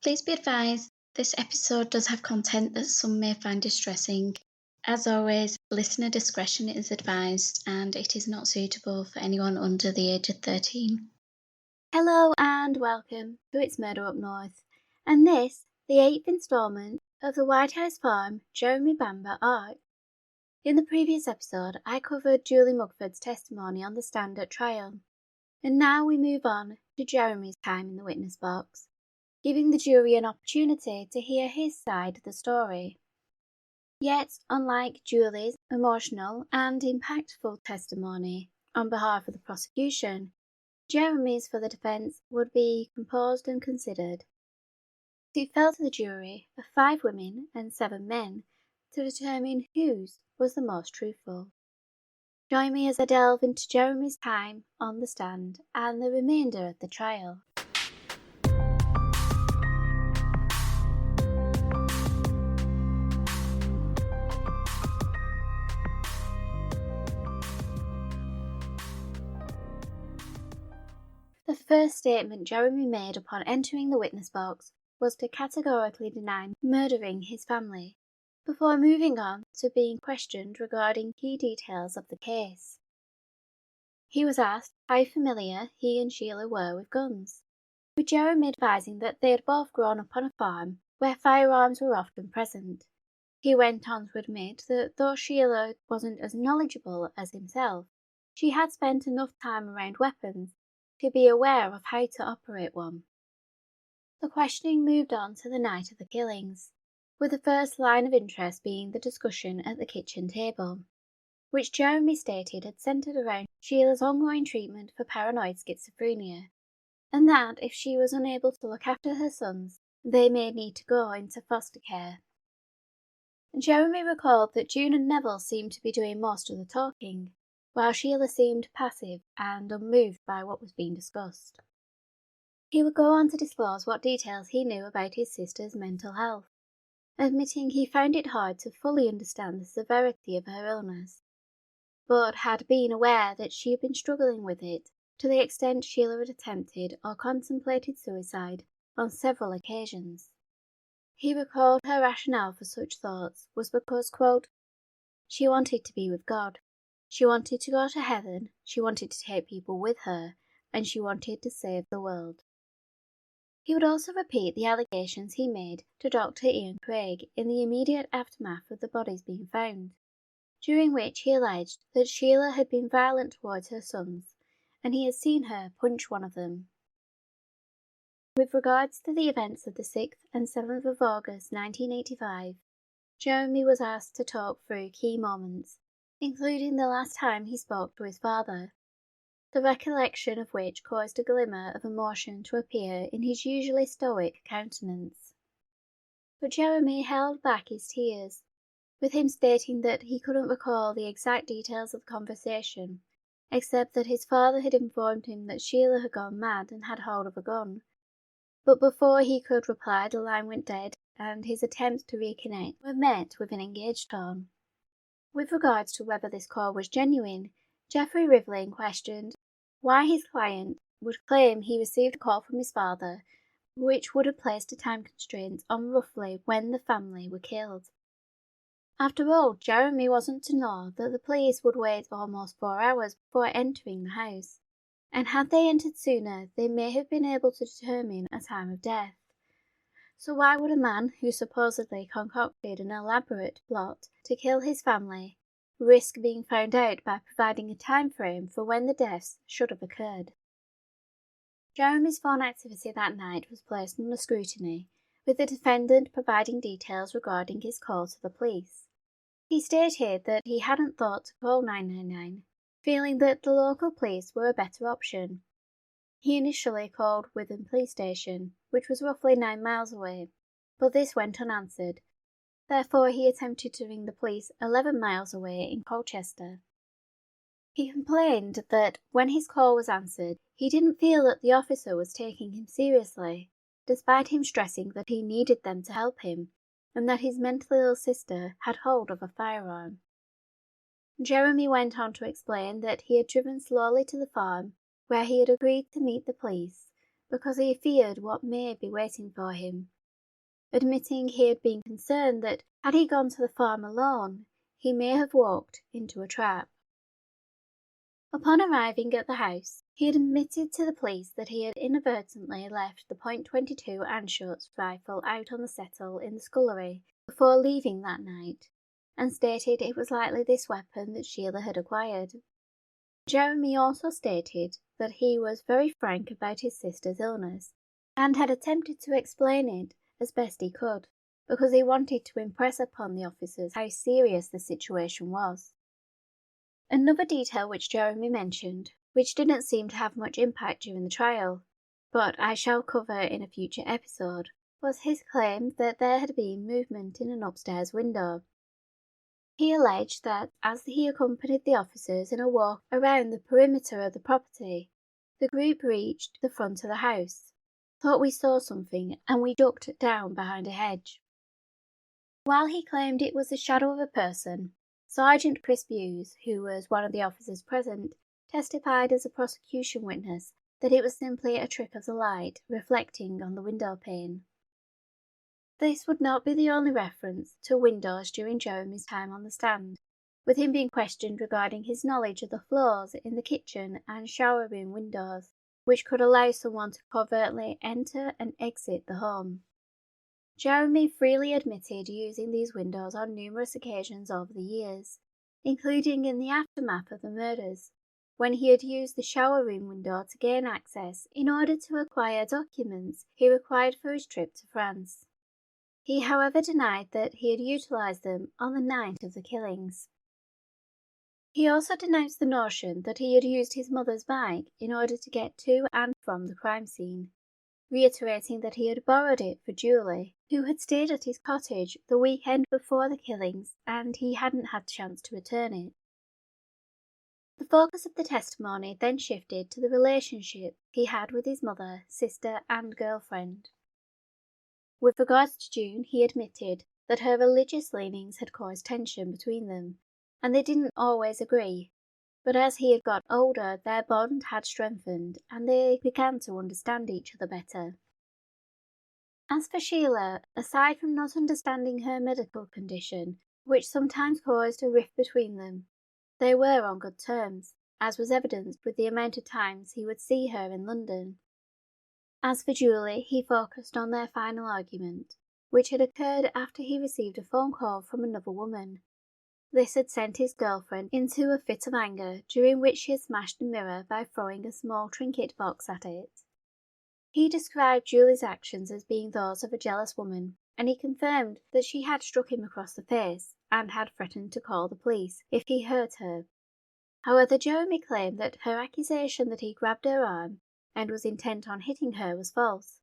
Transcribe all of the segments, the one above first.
Please be advised, this episode does have content that some may find distressing. As always, listener discretion is advised and it is not suitable for anyone under the age of 13. Hello and welcome to It's Murder Up North, and this, the 8th instalment of the White House Farm Jeremy Bamber arc. In the previous episode, I covered Julie Mugford's testimony on the stand at trial, and now we move on to Jeremy's time in the witness box, giving the jury an opportunity to hear his side of the story. Yet, unlike Julie's emotional and impactful testimony on behalf of the prosecution, Jeremy's for the defence would be composed and considered. It fell to the jury of 5 women and 7 men to determine whose was the most truthful. Join me as I delve into Jeremy's time on the stand and the remainder of the trial. The first statement Jeremy made upon entering the witness box was to categorically deny murdering his family, before moving on to being questioned regarding key details of the case. He was asked how familiar he and Sheila were with guns, with Jeremy advising that they had both grown up on a farm where firearms were often present. He went on to admit that though Sheila wasn't as knowledgeable as himself, she had spent enough time around weapons to be aware of how to operate one. The questioning moved on to the night of the killings, with the first line of interest being the discussion at the kitchen table, which Jeremy stated had centred around Sheila's ongoing treatment for paranoid schizophrenia, and that if she was unable to look after her sons, they may need to go into foster care. Jeremy recalled that June and Neville seemed to be doing most of the talking, while Sheila seemed passive and unmoved by what was being discussed. He would go on to disclose what details he knew about his sister's mental health, admitting he found it hard to fully understand the severity of her illness, but had been aware that she had been struggling with it to the extent Sheila had attempted or contemplated suicide on several occasions. He recalled her rationale for such thoughts was because, quote, she wanted to be with God. She wanted to go to heaven, she wanted to take people with her, and she wanted to save the world. He would also repeat the allegations he made to Dr. Ian Craig in the immediate aftermath of the bodies being found, during which he alleged that Sheila had been violent towards her sons, and he had seen her punch one of them. With regards to the events of the 6th and 7th of August 1985, Jeremy was asked to talk through key moments, including the last time he spoke to his father, the recollection of which caused a glimmer of emotion to appear in his usually stoic countenance. But Jeremy held back his tears, with him stating that he couldn't recall the exact details of the conversation, except that his father had informed him that Sheila had gone mad and had hold of a gun. But before he could reply, the line went dead, and his attempts to reconnect were met with an engaged tone. With regards to whether this call was genuine, Geoffrey Rivlin questioned why his client would claim he received a call from his father, which would have placed a time constraint on roughly when the family were killed. After all, Jeremy wasn't to know that the police would wait almost 4 hours before entering the house, and had they entered sooner, they may have been able to determine a time of death. So why would a man who supposedly concocted an elaborate plot to kill his family risk being found out by providing a time frame for when the deaths should have occurred? Jeremy's phone activity that night was placed under scrutiny, with the defendant providing details regarding his call to the police. He stated that he hadn't thought to call 999, feeling that the local police were a better option. He initially called Witham Police Station, which was roughly 9 miles away, but this went unanswered. Therefore, he attempted to ring the police 11 miles away in Colchester. He complained that when his call was answered, he didn't feel that the officer was taking him seriously, despite him stressing that he needed them to help him, and that his mentally ill sister had hold of a firearm. Jeremy went on to explain that he had driven slowly to the farm, where he had agreed to meet the police, because he feared what may be waiting for him, admitting he had been concerned that had he gone to the farm alone, he may have walked into a trap. Upon arriving at the house, he had admitted to the police that he had inadvertently left the .22 Anschutz rifle out on the settle in the scullery before leaving that night, and stated it was likely this weapon that Sheila had acquired. Jeremy also stated that he was very frank about his sister's illness, and had attempted to explain it as best he could, because he wanted to impress upon the officers how serious the situation was. Another detail which Jeremy mentioned, which didn't seem to have much impact during the trial, but I shall cover in a future episode, was his claim that there had been movement in an upstairs window. He alleged that as he accompanied the officers in a walk around the perimeter of the property, the group reached the front of the house, thought we saw something, and we ducked down behind a hedge. While he claimed it was the shadow of a person, Sergeant Chris Buse, who was one of the officers present, testified as a prosecution witness that it was simply a trick of the light reflecting on the window pane. This would not be the only reference to windows during Jeremy's time on the stand, with him being questioned regarding his knowledge of the flaws in the kitchen and shower room windows, which could allow someone to covertly enter and exit the home. Jeremy freely admitted using these windows on numerous occasions over the years, including in the aftermath of the murders, when he had used the shower room window to gain access in order to acquire documents he required for his trip to France. He, however, denied that he had utilised them on the night of the killings. He also denounced the notion that he had used his mother's bike in order to get to and from the crime scene, reiterating that he had borrowed it for Julie, who had stayed at his cottage the weekend before the killings, and he hadn't had a chance to return it. The focus of the testimony then shifted to the relationship he had with his mother, sister, and girlfriend. With regards to June, he admitted that her religious leanings had caused tension between them, and they didn't always agree, but as he had got older, their bond had strengthened, and they began to understand each other better. As for Sheila, aside from not understanding her medical condition, which sometimes caused a rift between them, they were on good terms, as was evidenced with the amount of times he would see her in London. As for Julie, he focused on their final argument, which had occurred after he received a phone call from another woman. This had sent his girlfriend into a fit of anger, during which she had smashed a mirror by throwing a small trinket box at it. He described Julie's actions as being those of a jealous woman, and he confirmed that she had struck him across the face and had threatened to call the police if he hurt her. However, Jeremy claimed that her accusation that he grabbed her arm and was intent on hitting her was false.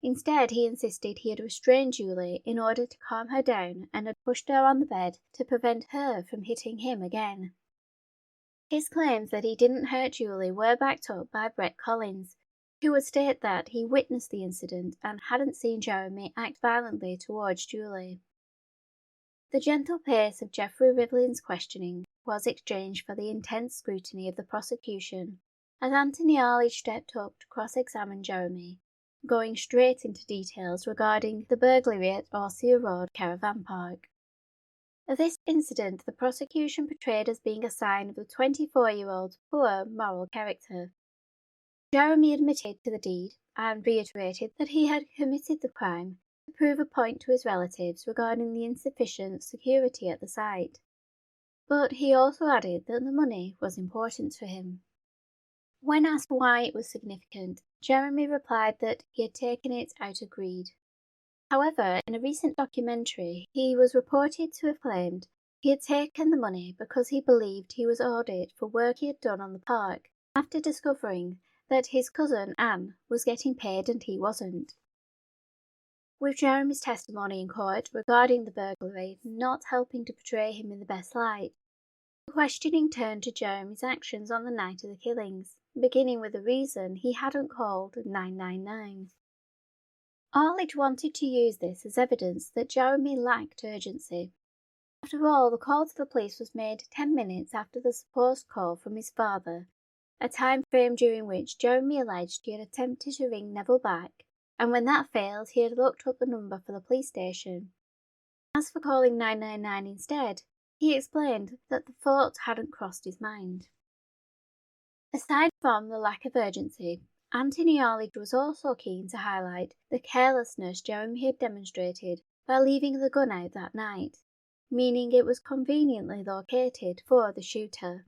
Instead, he insisted he had restrained Julie in order to calm her down and had pushed her on the bed to prevent her from hitting him again. His claims that he didn't hurt Julie were backed up by Brett Collins, who would state that he witnessed the incident and hadn't seen Jeremy act violently towards Julie. The gentle pace of Geoffrey Rivlin's questioning was exchanged for the intense scrutiny of the prosecution, as Anthony Arledge stepped up to cross-examine Jeremy, going straight into details regarding the burglary at Orsia Road Caravan Park. This incident the prosecution portrayed as being a sign of the 24-year-old's poor moral character. Jeremy admitted to the deed and reiterated that he had committed the crime to prove a point to his relatives regarding the insufficient security at the site. But he also added that the money was important to him. When asked why it was significant, Jeremy replied that he had taken it out of greed. However, in a recent documentary, he was reported to have claimed he had taken the money because he believed he was owed it for work he had done on the park, after discovering that his cousin Anne was getting paid and he wasn't. With Jeremy's testimony in court regarding the burglary not helping to portray him in the best light, the questioning turned to Jeremy's actions on the night of the killings, beginning with the reason he hadn't called 999. Arledge wanted to use this as evidence that Jeremy lacked urgency. After all, the call to the police was made 10 minutes after the supposed call from his father, a time frame during which Jeremy alleged he had attempted to ring Neville back, and when that failed, he had looked up the number for the police station. As for calling 999 instead, he explained that the thought hadn't crossed his mind. Aside from the lack of urgency, Anthony Arledge was also keen to highlight the carelessness Jeremy had demonstrated by leaving the gun out that night, meaning it was conveniently located for the shooter.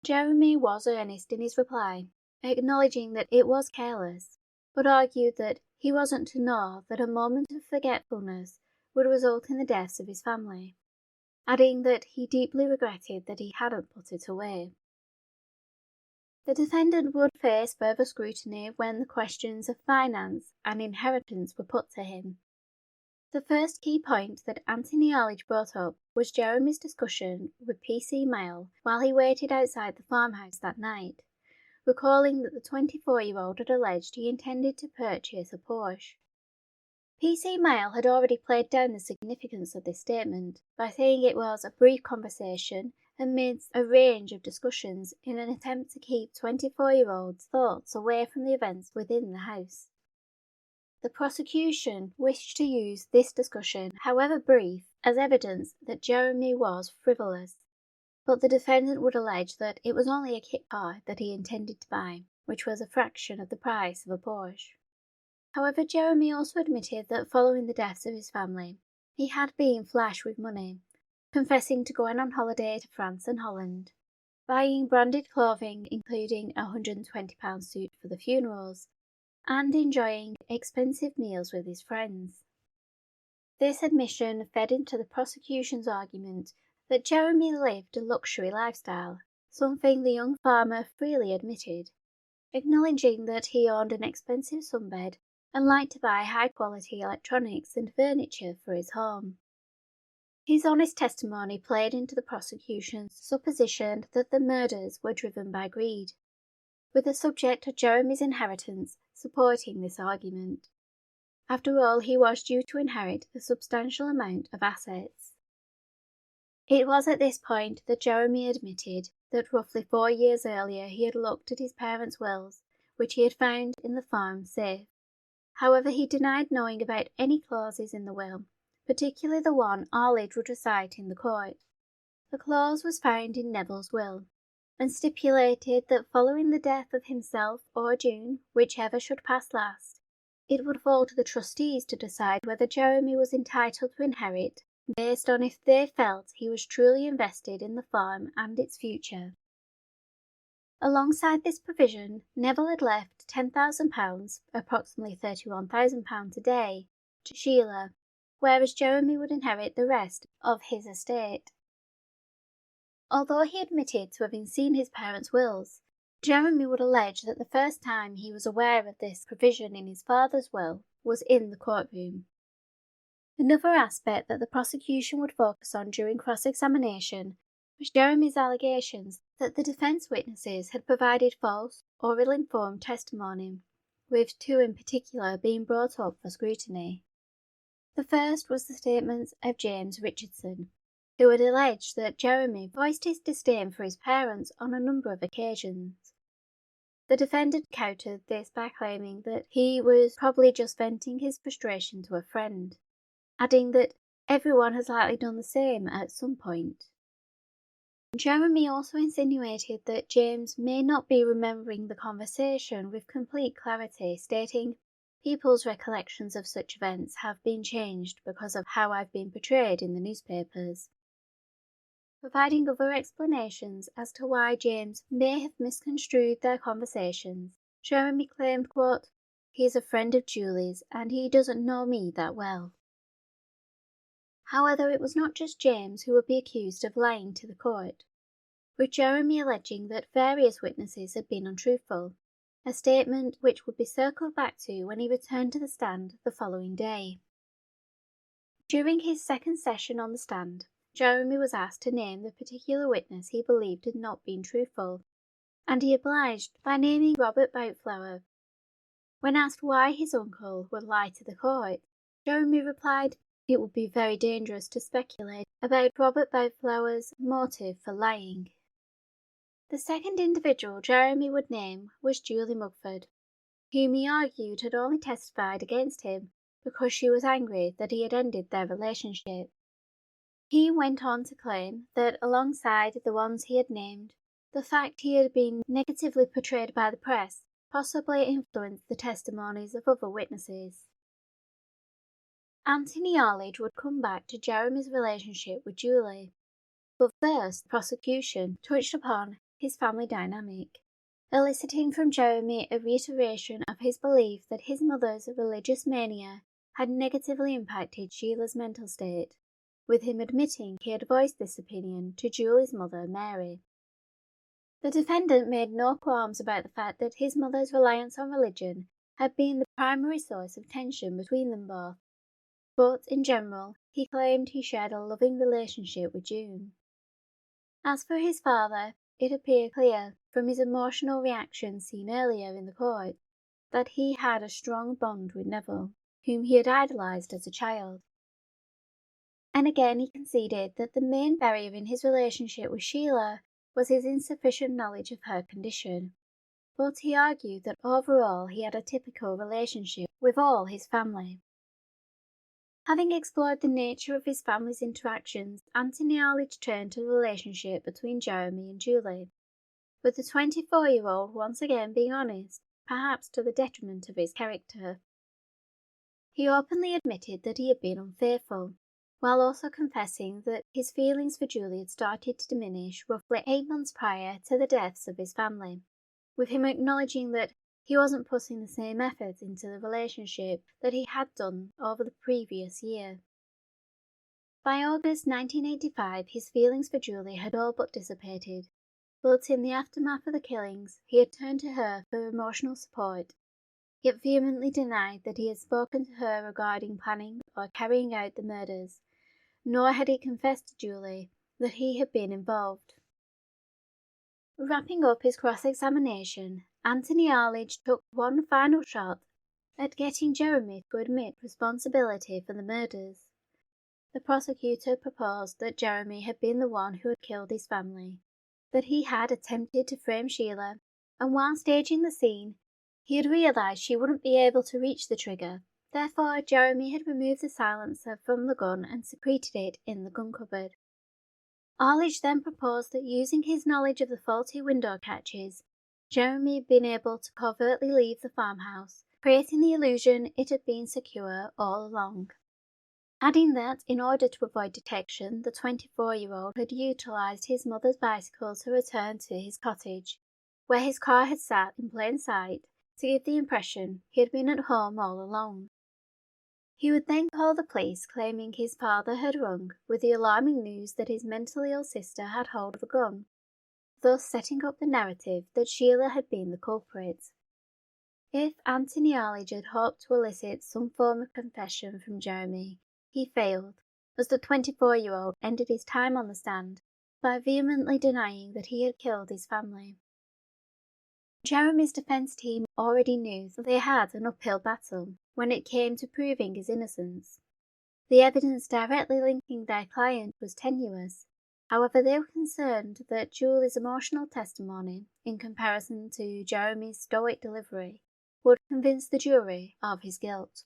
Jeremy was earnest in his reply, acknowledging that it was careless, but argued that he wasn't to know that a moment of forgetfulness would result in the deaths of his family, adding that he deeply regretted that he hadn't put it away. The defendant would face further scrutiny when the questions of finance and inheritance were put to him. The first key point that Anthony Arledge brought up was Jeremy's discussion with P.C. Mile while he waited outside the farmhouse that night, recalling that the 24-year-old had alleged he intended to purchase a Porsche. P.C. Mile had already played down the significance of this statement by saying it was a brief conversation amidst a range of discussions in an attempt to keep 24-year-old's thoughts away from the events within the house. The prosecution wished to use this discussion, however brief, as evidence that Jeremy was frivolous, but the defendant would allege that it was only a kit car that he intended to buy, which was a fraction of the price of a Porsche. However, Jeremy also admitted that following the deaths of his family, he had been flush with money, confessing to going on holiday to France and Holland, buying branded clothing including a £120 suit for the funerals, and enjoying expensive meals with his friends. This admission fed into the prosecution's argument that Jeremy lived a luxury lifestyle, something the young farmer freely admitted, acknowledging that he owned an expensive sunbed and liked to buy high-quality electronics and furniture for his home. His honest testimony played into the prosecution's supposition that the murders were driven by greed, with the subject of Jeremy's inheritance supporting this argument. After all, he was due to inherit a substantial amount of assets. It was at this point that Jeremy admitted that roughly 4 years earlier he had looked at his parents' wills, which he had found in the farm safe. However, he denied knowing about any clauses in the will, particularly the one Arledge would recite in the court. The clause was found in Neville's will, and stipulated that following the death of himself or June, whichever should pass last, it would fall to the trustees to decide whether Jeremy was entitled to inherit, based on if they felt he was truly invested in the farm and its future. Alongside this provision, Neville had left £10,000, approximately £31,000 a day, to Sheila, whereas Jeremy would inherit the rest of his estate. Although he admitted to having seen his parents' wills, Jeremy would allege that the first time he was aware of this provision in his father's will was in the courtroom. Another aspect that the prosecution would focus on during cross-examination was Jeremy's allegations that the defence witnesses had provided false or ill-informed testimony, with 2 in particular being brought up for scrutiny. The first was the statements of James Richardson, who had alleged that Jeremy voiced his disdain for his parents on a number of occasions. The defendant countered this by claiming that he was probably just venting his frustration to a friend, adding that everyone has likely done the same at some point. Jeremy also insinuated that James may not be remembering the conversation with complete clarity, stating, "People's recollections of such events have been changed because of how I've been portrayed in the newspapers." Providing other explanations as to why James may have misconstrued their conversations, Jeremy claimed, quote, "He is a friend of Julie's and he doesn't know me that well." However, it was not just James who would be accused of lying to the court, with Jeremy alleging that various witnesses had been untruthful, a statement which would be circled back to when he returned to the stand the following day. During his second session on the stand, Jeremy was asked to name the particular witness he believed had not been truthful, and he obliged by naming Robert Boutflower. When asked why his uncle would lie to the court, Jeremy replied, "It would be very dangerous to speculate about Robert Boutflower's motive for lying." The second individual Jeremy would name was Julie Mugford. whom he argued had only testified against him because she was angry that he had ended their relationship. He went on to claim that alongside the ones he had named, the fact he had been negatively portrayed by the press possibly influenced the testimonies of other witnesses. Anthony Arledge would come back to Jeremy's relationship with Julie, but first the prosecution touched upon his family dynamic, eliciting from Jeremy a reiteration of his belief that his mother's religious mania had negatively impacted Sheila's mental state, with him admitting he had voiced this opinion to Julie's mother, Mary. The defendant made no qualms about the fact that his mother's reliance on religion had been the primary source of tension between them both, but in general he claimed he shared a loving relationship with June. As for his father, it appeared clear from his emotional reaction seen earlier in the court that he had a strong bond with Neville, whom he had idolised as a child. And again he conceded that the main barrier in his relationship with Sheila was his insufficient knowledge of her condition, but he argued that overall he had a typical relationship with all his family. Having explored the nature of his family's interactions, Anthony Arledge turned to the relationship between Jeremy and Julie, with the 24-year-old once again being honest, perhaps to the detriment of his character. He openly admitted that he had been unfaithful, while also confessing that his feelings for Julie had started to diminish roughly 8 months prior to the deaths of his family, with him acknowledging that he wasn't putting the same effort into the relationship that he had done over the previous year. By August 1985, his feelings for Julie had all but dissipated, but in the aftermath of the killings, he had turned to her for emotional support, yet vehemently denied that he had spoken to her regarding planning or carrying out the murders, nor had he confessed to Julie that he had been involved. Wrapping up his cross-examination, Anthony Arledge took one final shot at getting Jeremy to admit responsibility for the murders. The prosecutor proposed that Jeremy had been the one who had killed his family, that he had attempted to frame Sheila, and while staging the scene, he had realised she wouldn't be able to reach the trigger. Therefore, Jeremy had removed the silencer from the gun and secreted it in the gun cupboard. Arledge then proposed that using his knowledge of the faulty window catches, Jeremy had been able to covertly leave the farmhouse, creating the illusion it had been secure all along. Adding that, in order to avoid detection, the 24-year-old had utilised his mother's bicycle to return to his cottage, where his car had sat in plain sight, to give the impression he had been at home all along. He would then call the police, claiming his father had rung with the alarming news that his mentally ill sister had hold of a gun, thus setting up the narrative that Sheila had been the culprit. If Anthony Arledge had hoped to elicit some form of confession from Jeremy, he failed, as the 24-year-old ended his time on the stand by vehemently denying that he had killed his family. Jeremy's defence team already knew that they had an uphill battle when it came to proving his innocence. The evidence directly linking their client was tenuous. However, they were concerned that Julie's emotional testimony, in comparison to Jeremy's stoic delivery, would convince the jury of his guilt.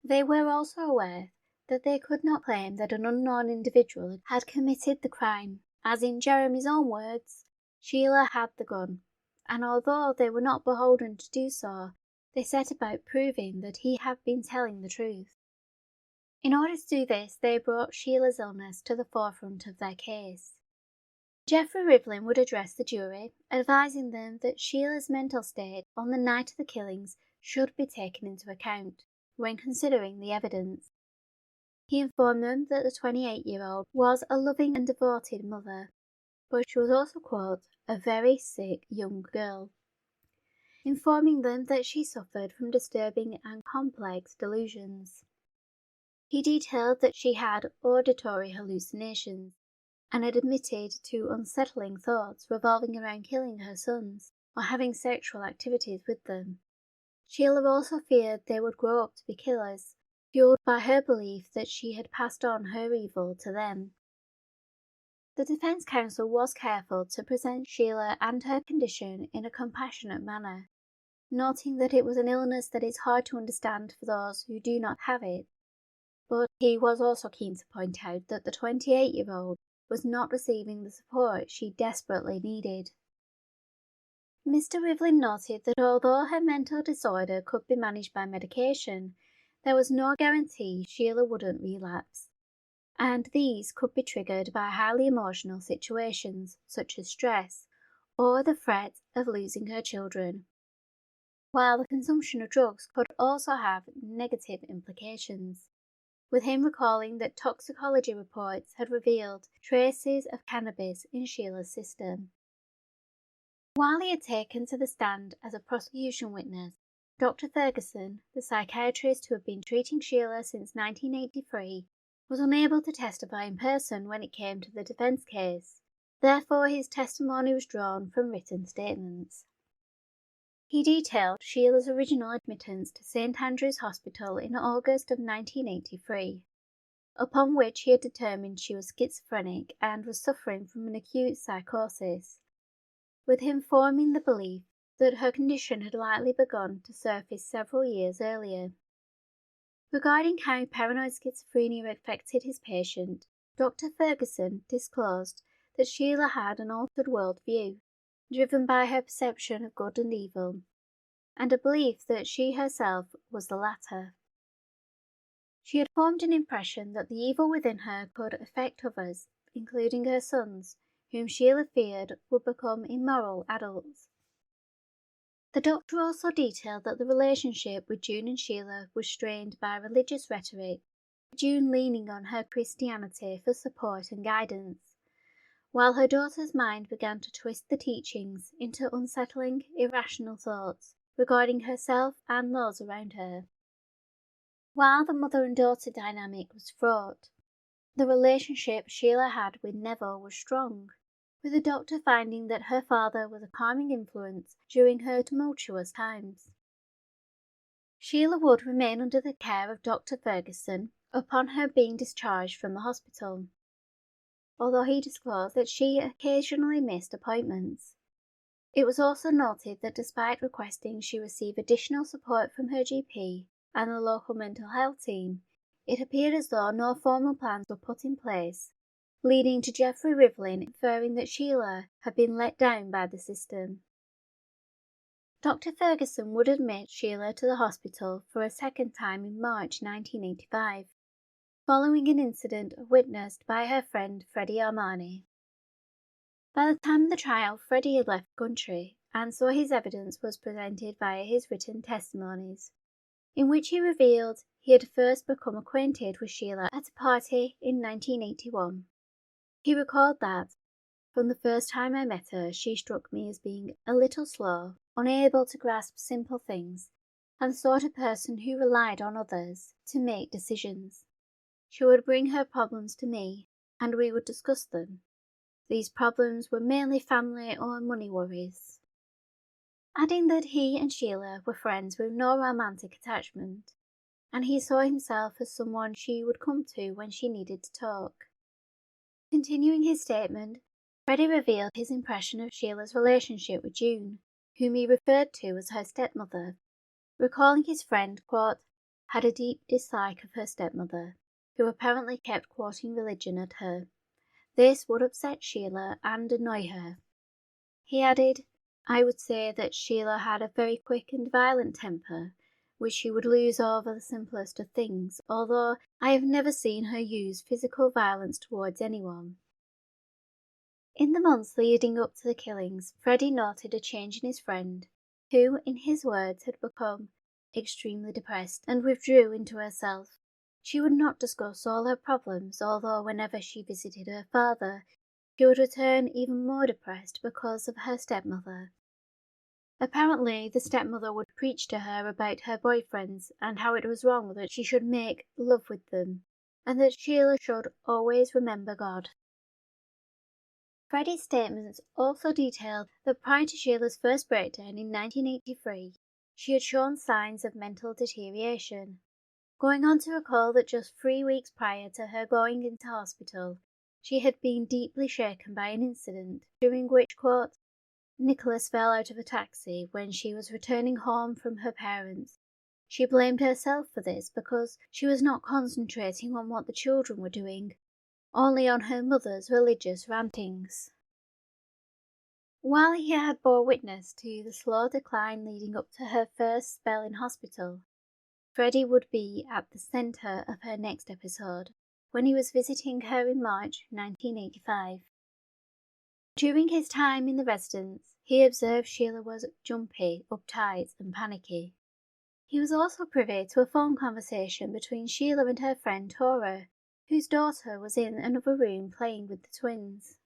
They were also aware that they could not claim that an unknown individual had committed the crime, as in Jeremy's own words, Sheila had the gun, and although they were not beholden to do so, they set about proving that he had been telling the truth. In order to do this, they brought Sheila's illness to the forefront of their case. Geoffrey Rivlin would address the jury, advising them that Sheila's mental state on the night of the killings should be taken into account when considering the evidence. He informed them that the 28-year-old was a loving and devoted mother, but she was also, quote, a very sick young girl, informing them that she suffered from disturbing and complex delusions. He detailed that she had auditory hallucinations and had admitted to unsettling thoughts revolving around killing her sons or having sexual activities with them. Sheila also feared they would grow up to be killers, fueled by her belief that she had passed on her evil to them. The defence counsel was careful to present Sheila and her condition in a compassionate manner, noting that it was an illness that is hard to understand for those who do not have it. But he was also keen to point out that the 28-year-old was not receiving the support she desperately needed. Mr. Rivlin noted that although her mental disorder could be managed by medication, there was no guarantee Sheila wouldn't relapse, and these could be triggered by highly emotional situations such as stress or the threat of losing her children, while the consumption of drugs could also have negative implications, with him recalling that toxicology reports had revealed traces of cannabis in Sheila's system. While he had taken to the stand as a prosecution witness, Dr. Ferguson, the psychiatrist who had been treating Sheila since 1983, was unable to testify in person when it came to the defence case. Therefore, his testimony was drawn from written statements. He detailed Sheila's original admittance to St Andrew's Hospital in August of 1983, upon which he had determined she was schizophrenic and was suffering from an acute psychosis, with him forming the belief that her condition had likely begun to surface several years earlier. Regarding how paranoid schizophrenia affected his patient, Dr. Ferguson disclosed that Sheila had an altered worldview, driven by her perception of good and evil, and a belief that she herself was the latter. She had formed an impression that the evil within her could affect others, including her sons, whom Sheila feared would become immoral adults. The doctor also detailed that the relationship with June and Sheila was strained by religious rhetoric, June leaning on her Christianity for support and guidance, while her daughter's mind began to twist the teachings into unsettling, irrational thoughts regarding herself and those around her. While the mother and daughter dynamic was fraught, the relationship Sheila had with Neville was strong, with the doctor finding that her father was a calming influence during her tumultuous times. Sheila would remain under the care of Dr. Ferguson upon her being discharged from the hospital, although he disclosed that she occasionally missed appointments. It was also noted that despite requesting she receive additional support from her GP and the local mental health team, it appeared as though no formal plans were put in place, leading to Geoffrey Rivlin inferring that Sheila had been let down by the system. Dr. Ferguson would admit Sheila to the hospital for a second time in March 1985, following an incident witnessed by her friend Freddie Armani. By the time of the trial, Freddie had left the country, and so his evidence was presented via his written testimonies, in which he revealed he had first become acquainted with Sheila at a party in 1981. He recalled that, from the first time I met her, she struck me as being a little slow, unable to grasp simple things, and the sort of person who relied on others to make decisions. She would bring her problems to me, and we would discuss them. These problems were mainly family or money worries. Adding that he and Sheila were friends with no romantic attachment, and he saw himself as someone she would come to when she needed to talk. Continuing his statement, Freddie revealed his impression of Sheila's relationship with June, whom he referred to as her stepmother, recalling his friend, quote, had a deep dislike of her stepmother, who apparently kept quoting religion at her. This would upset Sheila and annoy her. He added, I would say that Sheila had a very quick and violent temper, which she would lose over the simplest of things, although I have never seen her use physical violence towards anyone. In the months leading up to the killings, Freddie noted a change in his friend, who, in his words, had become extremely depressed and withdrew into herself. She would not discuss all her problems, although whenever she visited her father, she would return even more depressed because of her stepmother. Apparently, the stepmother would preach to her about her boyfriends and how it was wrong that she should make love with them, and that Sheila should always remember God. Freddie's statements also detailed that prior to Sheila's first breakdown in 1983, she had shown signs of mental deterioration, going on to recall that just 3 weeks prior to her going into hospital, she had been deeply shaken by an incident during which, quote, Nicholas fell out of a taxi when she was returning home from her parents. She blamed herself for this because she was not concentrating on what the children were doing, only on her mother's religious rantings. While he had bore witness to the slow decline leading up to her first spell in hospital, Freddie would be at the centre of her next episode when he was visiting her in March 1985. During his time in the residence, he observed Sheila was jumpy, uptight and panicky. He was also privy to a phone conversation between Sheila and her friend Tora, whose daughter was in another room playing with the twins.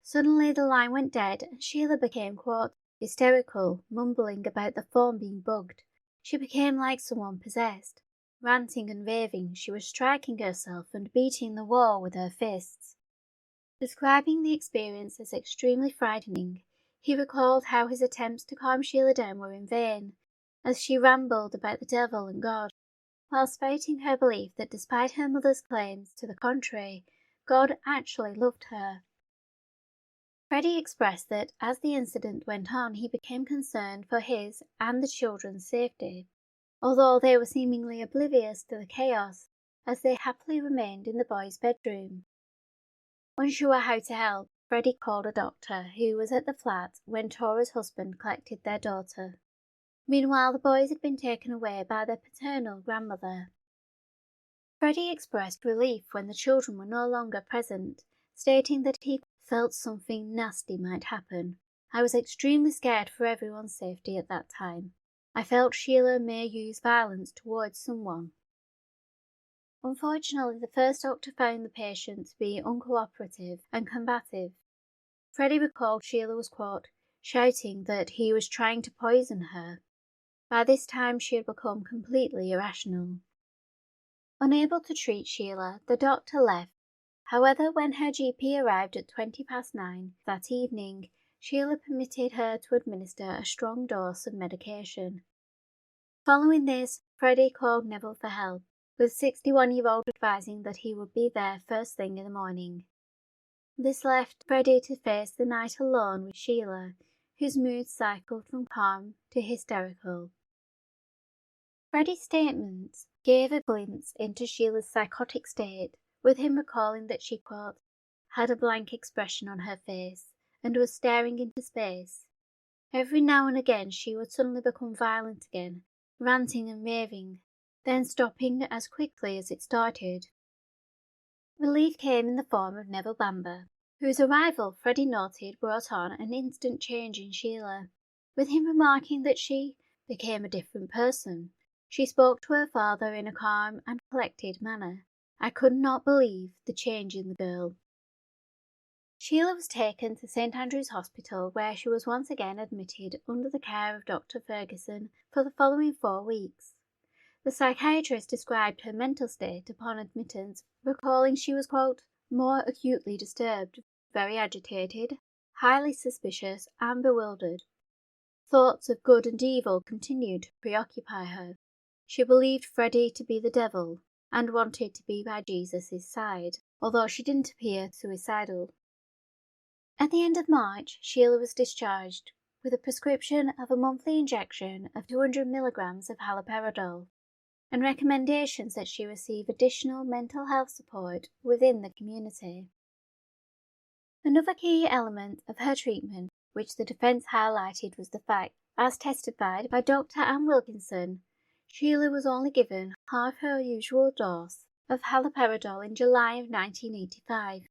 Suddenly the line went dead and Sheila became, quote, hysterical, mumbling about the phone being bugged. She became like someone possessed. Ranting and raving, she was striking herself and beating the wall with her fists. Describing the experience as extremely frightening, he recalled how his attempts to calm Sheila down were in vain, as she rambled about the devil and God, while spouting her belief that despite her mother's claims to the contrary, God actually loved her. Freddie expressed that as the incident went on, he became concerned for his and the children's safety, although they were seemingly oblivious to the chaos as they happily remained in the boys' bedroom. Unsure how to help, Freddie called a doctor who was at the flat when Tora's husband collected their daughter. Meanwhile, the boys had been taken away by their paternal grandmother. Freddie expressed relief when the children were no longer present, stating that he felt something nasty might happen. I was extremely scared for everyone's safety at that time. I felt Sheila may use violence towards someone. Unfortunately, the first doctor found the patient to be uncooperative and combative. Freddie recalled Sheila was, quote, shouting that he was trying to poison her. By this time she had become completely irrational. Unable to treat Sheila, the doctor left. However, when her GP arrived at 9:20 that evening, Sheila permitted her to administer a strong dose of medication. Following this, Freddie called Neville for help, with 61-year-old advising that he would be there first thing in the morning. This left Freddie to face the night alone with Sheila, whose mood cycled from calm to hysterical. Freddie's statements gave a glimpse into Sheila's psychotic state, with him recalling that she, quote, had a blank expression on her face and was staring into space. Every now and again she would suddenly become violent again, ranting and raving, then stopping as quickly as it started. Relief came in the form of Neville Bamber, whose arrival Freddie noted brought on an instant change in Sheila, with him remarking that she became a different person. She spoke to her father in a calm and collected manner. I could not believe the change in the girl. Sheila was taken to St Andrew's Hospital, where she was once again admitted under the care of Dr. Ferguson for the following 4 weeks. The psychiatrist described her mental state upon admittance, recalling she was, quote, more acutely disturbed, very agitated, highly suspicious and bewildered. Thoughts of good and evil continued to preoccupy her. She believed Freddie to be the devil and wanted to be by Jesus' side, although she didn't appear suicidal. At the end of March, Sheila was discharged with a prescription of a monthly injection of 200 milligrams of haloperidol and recommendations that she receive additional mental health support within the community. Another key element of her treatment, which the defence highlighted, was the fact, as testified by Dr. Anne Wilkinson, Sheila was only given half her usual dose of haloperidol in July of 1985.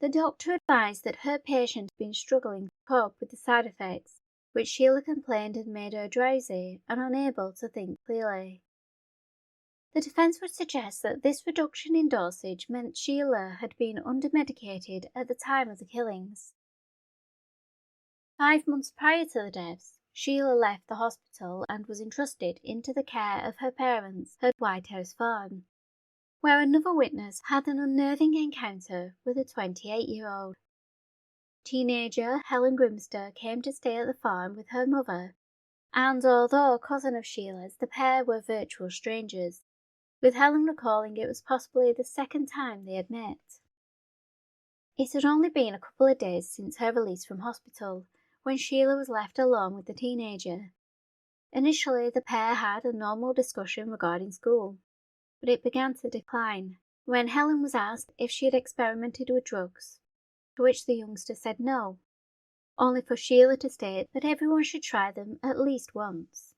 The doctor advised that her patient had been struggling to cope with the side effects, which Sheila complained had made her drowsy and unable to think clearly. The defence would suggest that this reduction in dosage meant Sheila had been under-medicated at the time of the killings. 5 months prior to the deaths, Sheila left the hospital and was entrusted into the care of her parents at White House Farm, where another witness had an unnerving encounter with a 28-year-old. Teenager Helen Grimster came to stay at the farm with her mother, and although a cousin of Sheila's, the pair were virtual strangers, with Helen recalling it was possibly the second time they had met. It had only been a couple of days since her release from hospital, when Sheila was left alone with the teenager. Initially, the pair had a normal discussion regarding school, but it began to decline when Helen was asked if she had experimented with drugs, to which the youngster said no, only for Sheila to state that everyone should try them at least once.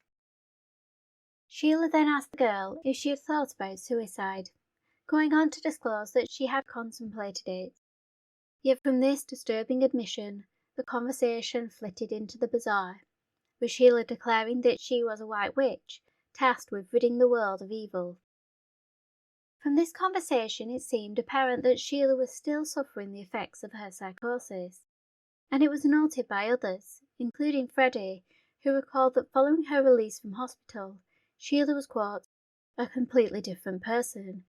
Sheila then asked the girl if she had thought about suicide, going on to disclose that she had contemplated it. Yet from this disturbing admission, the conversation flitted into the bazaar, with Sheila declaring that she was a white witch, tasked with ridding the world of evil. From this conversation it seemed apparent that Sheila was still suffering the effects of her psychosis, and it was noted by others, including Freddie, who recalled that following her release from hospital, Sheila was, quote, a completely different person,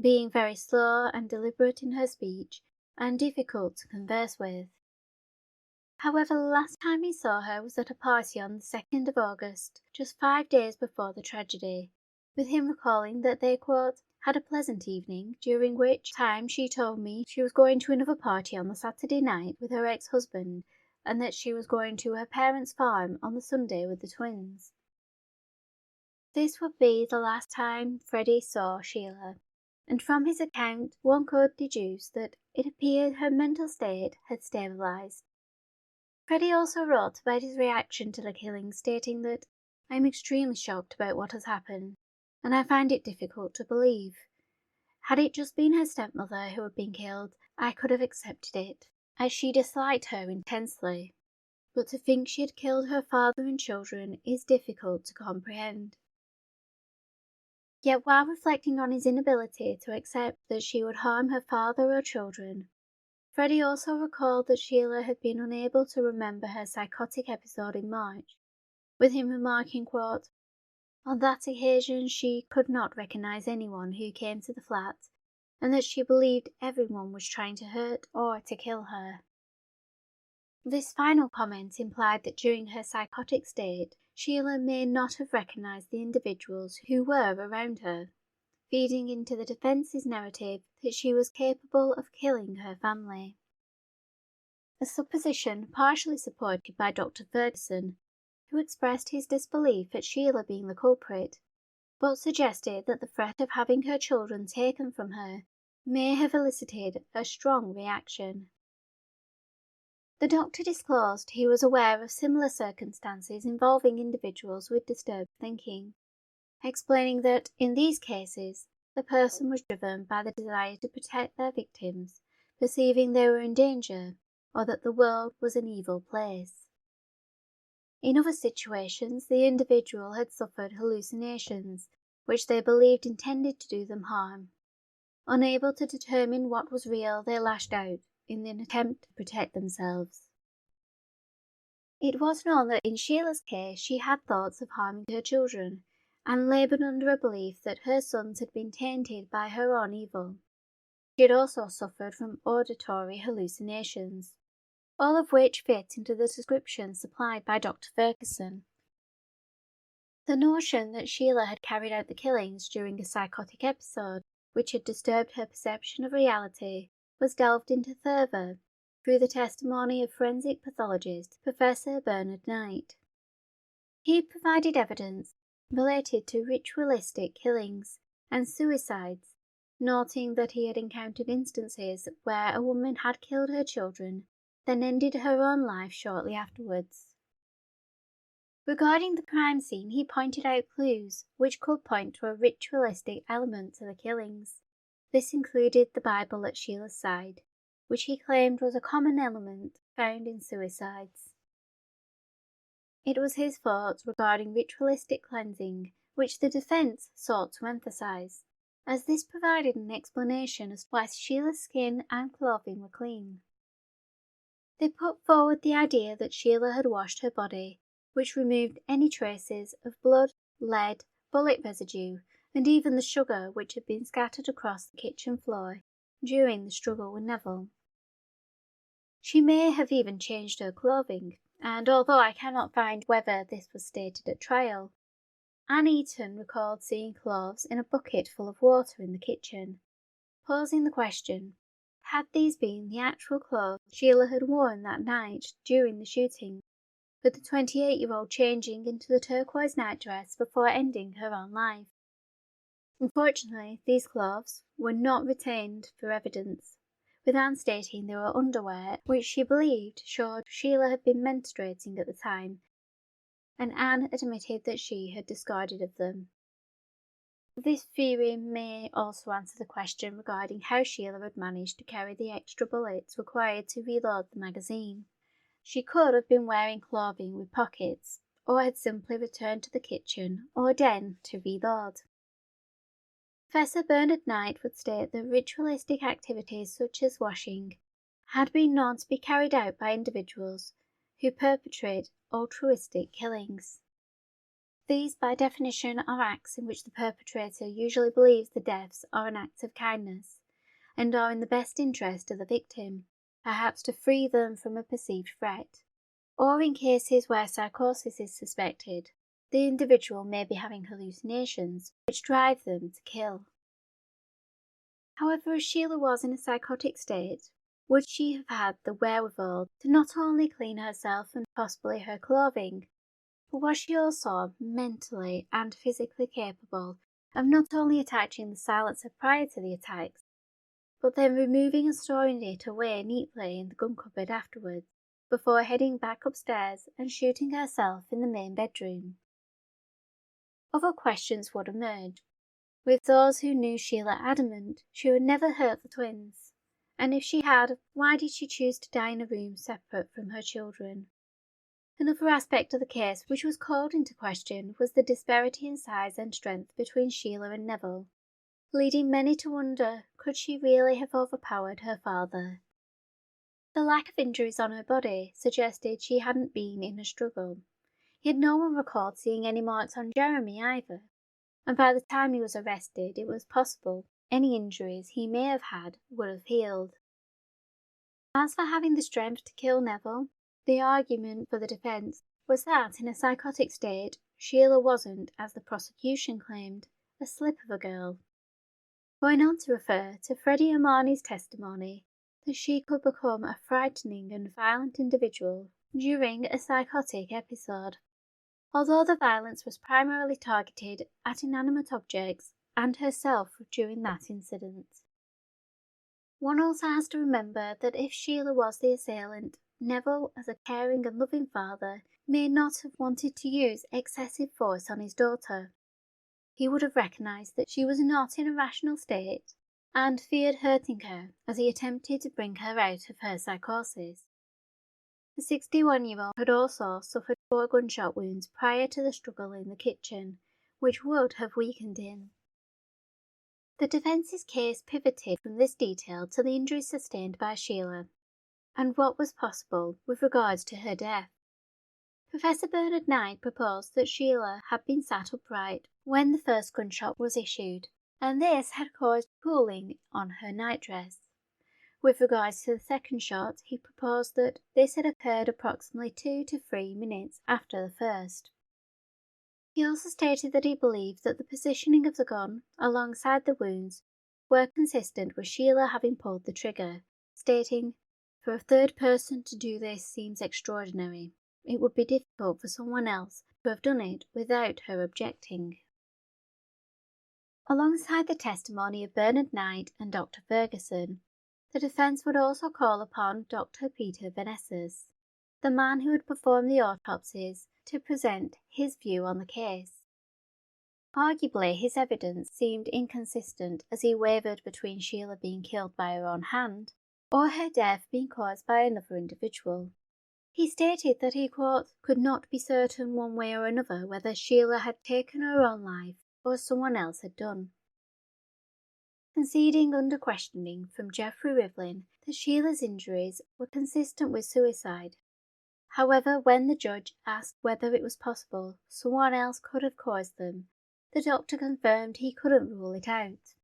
being very slow and deliberate in her speech and difficult to converse with. However, the last time he saw her was at a party on the 2nd of August, just 5 days before the tragedy, with him recalling that they, quote, had a pleasant evening, during which time she told me she was going to another party on the Saturday night with her ex-husband, and that she was going to her parents' farm on the Sunday with the twins. This would be the last time Freddie saw Sheila, and from his account one could deduce that it appeared her mental state had stabilised. Freddie also wrote about his reaction to the killing, stating that, I am extremely shocked about what has happened, and I find it difficult to believe. Had it just been her stepmother who had been killed, I could have accepted it, as she disliked her intensely. But to think she had killed her father and children is difficult to comprehend. Yet while reflecting on his inability to accept that she would harm her father or children, Freddie also recalled that Sheila had been unable to remember her psychotic episode in March, with him remarking, quote, on that occasion she could not recognise anyone who came to the flat, and that she believed everyone was trying to hurt or to kill her. This final comment implied that during her psychotic state, Sheila may not have recognised the individuals who were around her, feeding into the defence's narrative that she was capable of killing her family. A supposition partially supported by Dr. Ferguson, who expressed his disbelief at Sheila being the culprit, but suggested that the threat of having her children taken from her may have elicited a strong reaction. The doctor disclosed he was aware of similar circumstances involving individuals with disturbed thinking, explaining that, in these cases, the person was driven by the desire to protect their victims, perceiving they were in danger, or that the world was an evil place. In other situations, the individual had suffered hallucinations, which they believed intended to do them harm. Unable to determine what was real, they lashed out in an attempt to protect themselves. It was known that in Sheila's case she had thoughts of harming her children, and laboured under a belief that her sons had been tainted by her own evil. She had also suffered from auditory hallucinations, all of which fit into the description supplied by Dr. Ferguson. The notion that Sheila had carried out the killings during a psychotic episode, which had disturbed her perception of reality, was delved into further through the testimony of forensic pathologist Professor Bernard Knight. He provided evidence related to ritualistic killings and suicides, noting that he had encountered instances where a woman had killed her children, then ended her own life shortly afterwards. Regarding the crime scene, he pointed out clues which could point to a ritualistic element to the killings. This included the Bible at Sheila's side, which he claimed was a common element found in suicides. It was his thoughts regarding ritualistic cleansing which the defence sought to emphasise, as this provided an explanation as to why Sheila's skin and clothing were clean. They put forward the idea that Sheila had washed her body, which removed any traces of blood, lead, bullet residue, and even the sugar which had been scattered across the kitchen floor during the struggle with Neville. She may have even changed her clothing, and although I cannot find whether this was stated at trial, Anne Eaton recalled seeing clothes in a bucket full of water in the kitchen, posing the question, had these been the actual clothes Sheila had worn that night during the shooting, with the 28-year-old changing into the turquoise nightdress before ending her own life. Unfortunately, these clothes were not retained for evidence, with Anne stating they were underwear which she believed showed Sheila had been menstruating at the time, and Anne admitted that she had discarded of them. This theory may also answer the question regarding how Sheila had managed to carry the extra bullets required to reload the magazine. She could have been wearing clothing with pockets, or had simply returned to the kitchen or den to reload. Professor Bernard Knight would state that ritualistic activities such as washing had been known to be carried out by individuals who perpetrate altruistic killings. These, by definition, are acts in which the perpetrator usually believes the deaths are an act of kindness and are in the best interest of the victim, perhaps to free them from a perceived threat, or in cases where psychosis is suspected, the individual may be having hallucinations which drive them to kill. However, as Sheila was in a psychotic state, would she have had the wherewithal to not only clean herself and possibly her clothing, but was she also mentally and physically capable of not only attaching the silencer prior to the attacks, but then removing and storing it away neatly in the gun cupboard afterwards, before heading back upstairs and shooting herself in the main bedroom? Other questions would emerge, with those who knew Sheila adamant she would never hurt the twins, and if she had, why did she choose to die in a room separate from her children? Another aspect of the case which was called into question was the disparity in size and strength between Sheila and Neville, leading many to wonder could she really have overpowered her father. The lack of injuries on her body suggested she hadn't been in a struggle, yet no one recalled seeing any marks on Jeremy either, and by the time he was arrested it was possible any injuries he may have had would have healed. As for having the strength to kill Neville, the argument for the defence was that in a psychotic state Sheila wasn't, as the prosecution claimed, a slip of a girl, going on to refer to Freddie Amani's testimony that she could become a frightening and violent individual during a psychotic episode, although the violence was primarily targeted at inanimate objects and herself during that incident. One also has to remember that if Sheila was the assailant, Neville, as a caring and loving father, may not have wanted to use excessive force on his daughter. He would have recognised that she was not in a rational state and feared hurting her as he attempted to bring her out of her psychosis. The 61-year-old had also suffered 4 gunshot wounds prior to the struggle in the kitchen, which would have weakened him. The defence's case pivoted from this detail to the injuries sustained by Sheila, and what was possible with regards to her death. Professor Bernard Knight proposed that Sheila had been sat upright when the first gunshot was issued, and this had caused pooling on her nightdress. With regards to the second shot, he proposed that this had occurred approximately 2 to 3 minutes after the first. He also stated that he believed that the positioning of the gun, alongside the wounds, were consistent with Sheila having pulled the trigger, stating, "For a third person to do this seems extraordinary. It would be difficult for someone else to have done it without her objecting." Alongside the testimony of Bernard Knight and Dr. Ferguson, the defence would also call upon Dr. Peter Venessus, the man who had performed the autopsies, to present his view on the case. Arguably, his evidence seemed inconsistent as he wavered between Sheila being killed by her own hand or her death being caused by another individual. He stated that he, quote, "could not be certain one way or another whether Sheila had taken her own life or someone else had done," conceding under questioning from Geoffrey Rivlin that Sheila's injuries were consistent with suicide. However, when the judge asked whether it was possible someone else could have caused them, the doctor confirmed he couldn't rule it out.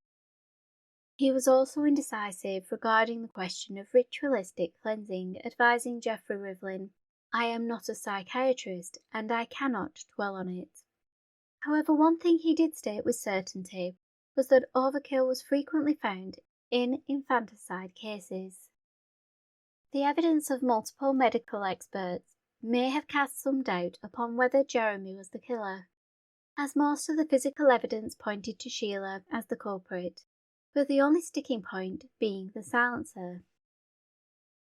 He was also indecisive regarding the question of ritualistic cleansing, advising Geoffrey Rivlin, "I am not a psychiatrist, and I cannot dwell on it." However, one thing he did state with certainty was that overkill was frequently found in infanticide cases. The evidence of multiple medical experts may have cast some doubt upon whether Jeremy was the killer, as most of the physical evidence pointed to Sheila as the culprit, with the only sticking point being the silencer.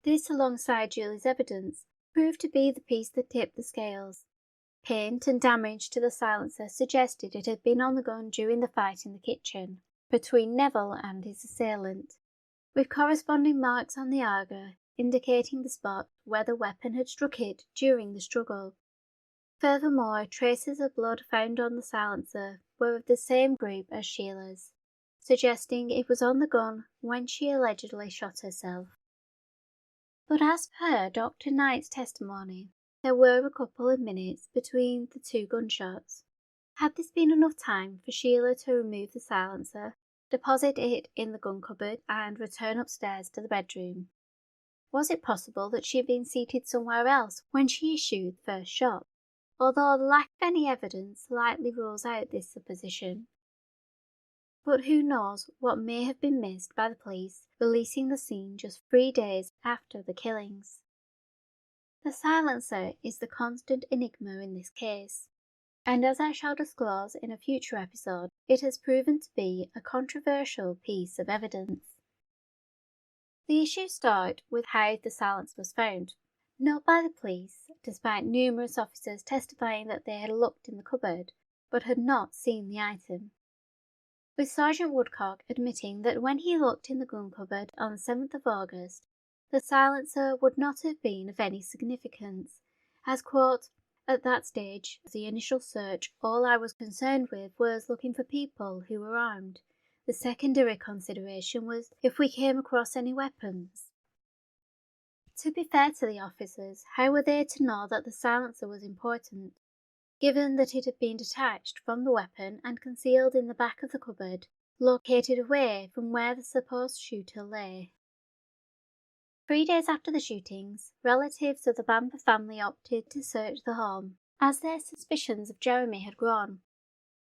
This, alongside Julie's evidence, proved to be the piece that tipped the scales. Paint and damage to the silencer suggested it had been on the gun during the fight in the kitchen between Neville and his assailant, with corresponding marks on the Aga indicating the spot where the weapon had struck it during the struggle. Furthermore, traces of blood found on the silencer were of the same group as Sheila's, suggesting it was on the gun when she allegedly shot herself. But as per Dr. Knight's testimony, there were a couple of minutes between the two gunshots. Had this been enough time for Sheila to remove the silencer, deposit it in the gun cupboard, and return upstairs to the bedroom? Was it possible that she had been seated somewhere else when she issued the first shot? Although the lack of any evidence slightly rules out this supposition. But who knows what may have been missed by the police releasing the scene just 3 days after the killings. The silencer is the constant enigma in this case, and as I shall disclose in a future episode, it has proven to be a controversial piece of evidence. The issues start with how the silencer was found, not by the police, despite numerous officers testifying that they had looked in the cupboard, but had not seen the item, with Sergeant Woodcock admitting that when he looked in the gun cupboard on the 7th of August, the silencer would not have been of any significance, as, quote, "At that stage of the initial search, all I was concerned with was looking for people who were armed. The secondary consideration was if we came across any weapons." To be fair to the officers, how were they to know that the silencer was important, given that it had been detached from the weapon and concealed in the back of the cupboard, located away from where the supposed shooter lay? 3 days after the shootings, relatives of the Bamber family opted to search the home, as their suspicions of Jeremy had grown,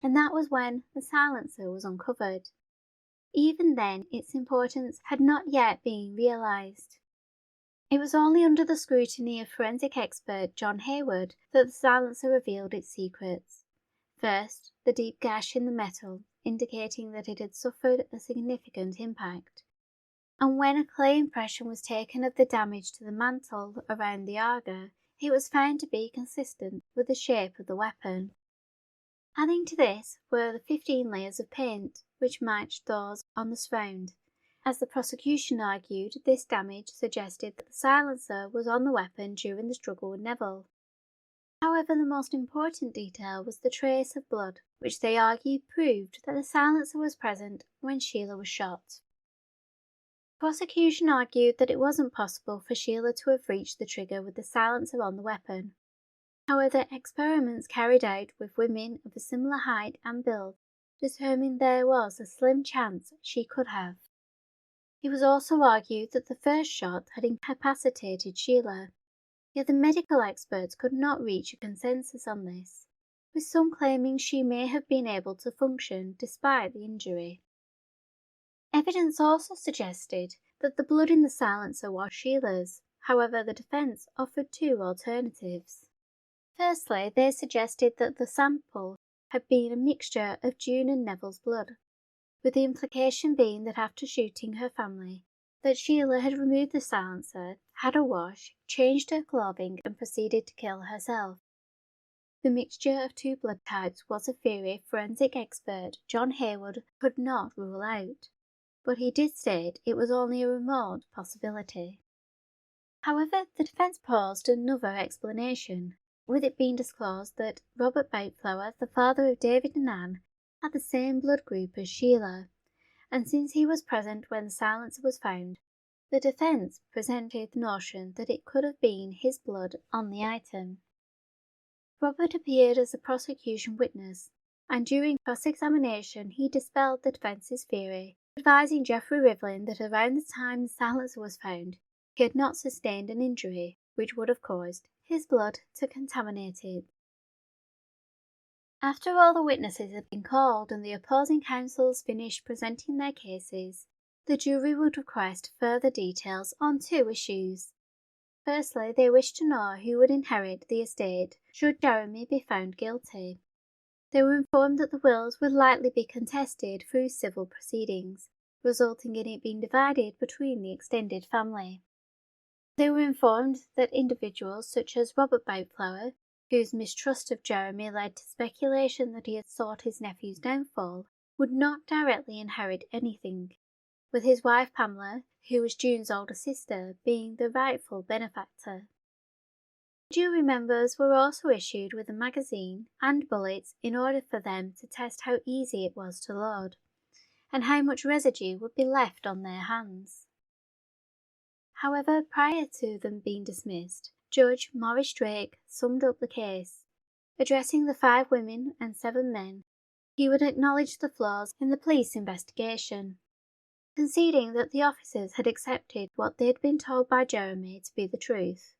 and that was when the silencer was uncovered. Even then, its importance had not yet been realised. It was only under the scrutiny of forensic expert John Hayward that the silencer revealed its secrets. First, the deep gash in the metal, indicating that it had suffered a significant impact. And when a clay impression was taken of the damage to the mantle around the Aga, it was found to be consistent with the shape of the weapon. Adding to this were the 15 layers of paint, which matched those on the surround. As the prosecution argued, this damage suggested that the silencer was on the weapon during the struggle with Neville. However, the most important detail was the trace of blood, which they argued proved that the silencer was present when Sheila was shot. The prosecution argued that it wasn't possible for Sheila to have reached the trigger with the silencer on the weapon. However, experiments carried out with women of a similar height and build determined there was a slim chance she could have. It was also argued that the first shot had incapacitated Sheila, yet the medical experts could not reach a consensus on this, with some claiming she may have been able to function despite the injury. Evidence also suggested that the blood in the silencer was Sheila's. However, the defence offered 2 alternatives. Firstly, they suggested that the sample had been a mixture of June and Neville's blood, with the implication being that after shooting her family, that Sheila had removed the silencer, had a wash, changed her clothing, and proceeded to kill herself. The mixture of 2 blood types was a theory forensic expert John Hayward could not rule out, but he did state it was only a remote possibility. However, the defence posed another explanation, with it being disclosed that Robert Boutflower, the father of David and Anne, had the same blood group as Sheila, and since he was present when the silencer was found, the defence presented the notion that it could have been his blood on the item. Robert appeared as a prosecution witness, and during cross-examination he dispelled the defence's theory, advising Geoffrey Rivlin that around the time the silencer was found, he had not sustained an injury which would have caused his blood to contaminate it. After all the witnesses had been called and the opposing counsels finished presenting their cases, the jury would request further details on 2 issues. Firstly, they wished to know who would inherit the estate should Jeremy be found guilty. They were informed that the wills would likely be contested through civil proceedings, resulting in it being divided between the extended family. They were informed that individuals such as Robert Boutflower, whose mistrust of Jeremy led to speculation that he had sought his nephew's downfall, would not directly inherit anything, with his wife Pamela, who was June's older sister, being the rightful benefactor. Jury members were also issued with a magazine and bullets in order for them to test how easy it was to load, and how much residue would be left on their hands. However, prior to them being dismissed, Judge Maurice Drake summed up the case. Addressing the 5 women and 7 men, he would acknowledge the flaws in the police investigation, conceding that the officers had accepted what they had been told by Jeremy to be the truth,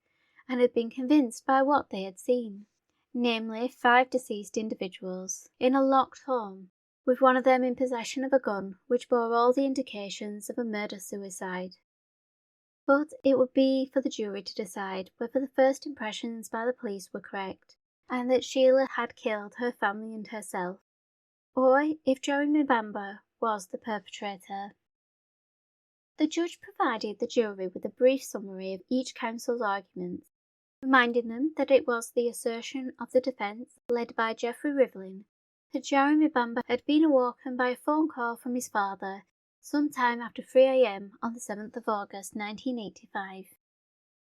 and had been convinced by what they had seen, namely 5 deceased individuals in a locked home, with one of them in possession of a gun which bore all the indications of a murder-suicide. But it would be for the jury to decide whether the first impressions by the police were correct, and that Sheila had killed her family and herself, or if Jeremy Bamber was the perpetrator. The judge provided the jury with a brief summary of each counsel's arguments, reminding them that it was the assertion of the defence, led by Geoffrey Rivlin, that Jeremy Bamber had been awoken by a phone call from his father sometime after 3 a.m. on the 7th of August 1985.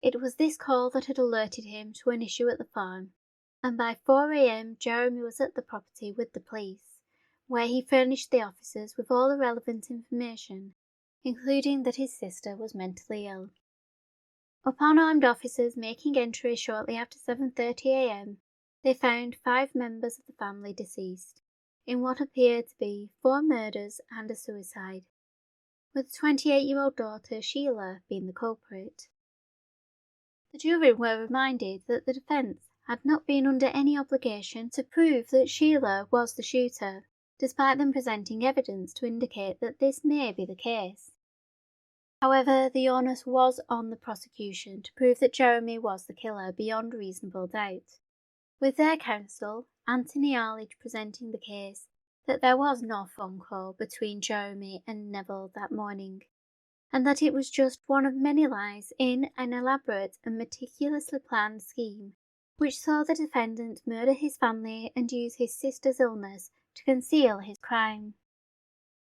It was this call that had alerted him to an issue at the farm, and by 4 a.m. Jeremy was at the property with the police, where he furnished the officers with all the relevant information, including that his sister was mentally ill. Upon armed officers making entry shortly after 7:30 a.m., they found 5 members of the family deceased, in what appeared to be 4 murders and a suicide, with the 28-year-old daughter Sheila being the culprit. The jury were reminded that the defence had not been under any obligation to prove that Sheila was the shooter, despite them presenting evidence to indicate that this may be the case. However, the onus was on the prosecution to prove that Jeremy was the killer beyond reasonable doubt, with their counsel, Anthony Arledge, presenting the case that there was no phone call between Jeremy and Neville that morning, and that it was just one of many lies in an elaborate and meticulously planned scheme which saw the defendant murder his family and use his sister's illness to conceal his crime.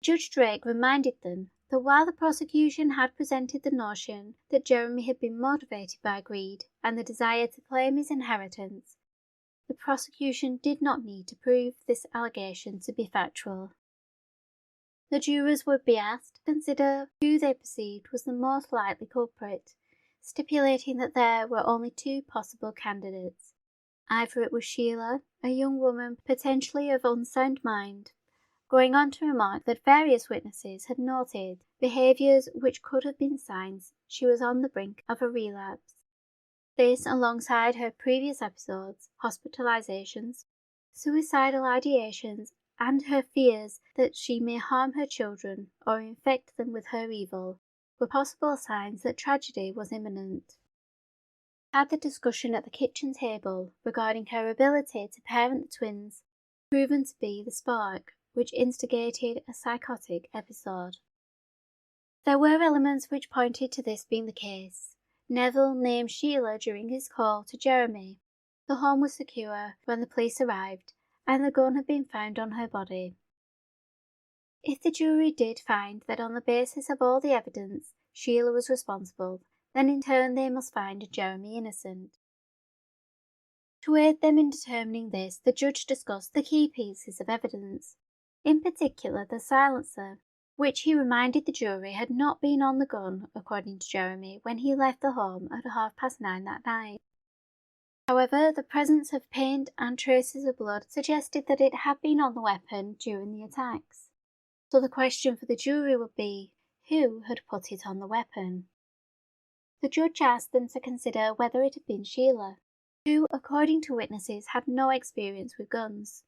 Judge Drake reminded them that while the prosecution had presented the notion that Jeremy had been motivated by greed and the desire to claim his inheritance, the prosecution did not need to prove this allegation to be factual. The jurors would be asked to consider who they perceived was the most likely culprit, stipulating that there were only 2 possible candidates. Either it was Sheila, a young woman potentially of unsound mind, going on to remark that various witnesses had noted behaviours which could have been signs she was on the brink of a relapse. This, alongside her previous episodes, hospitalizations, suicidal ideations, and her fears that she may harm her children or infect them with her evil, were possible signs that tragedy was imminent. Had the discussion at the kitchen table regarding her ability to parent the twins proven to be the spark which instigated a psychotic episode? There were elements which pointed to this being the case. Neville named Sheila during his call to Jeremy. The home was secure when the police arrived, and the gun had been found on her body. If the jury did find that on the basis of all the evidence Sheila was responsible, then in turn they must find Jeremy innocent. To aid them in determining this, the judge discussed the key pieces of evidence, in particular the silencer, which he reminded the jury had not been on the gun, according to Jeremy, when he left the home at 9:30 that night. However, the presence of paint and traces of blood suggested that it had been on the weapon during the attacks. So the question for the jury would be, who had put it on the weapon? The judge asked them to consider whether it had been Sheila, who, according to witnesses, had no experience with guns.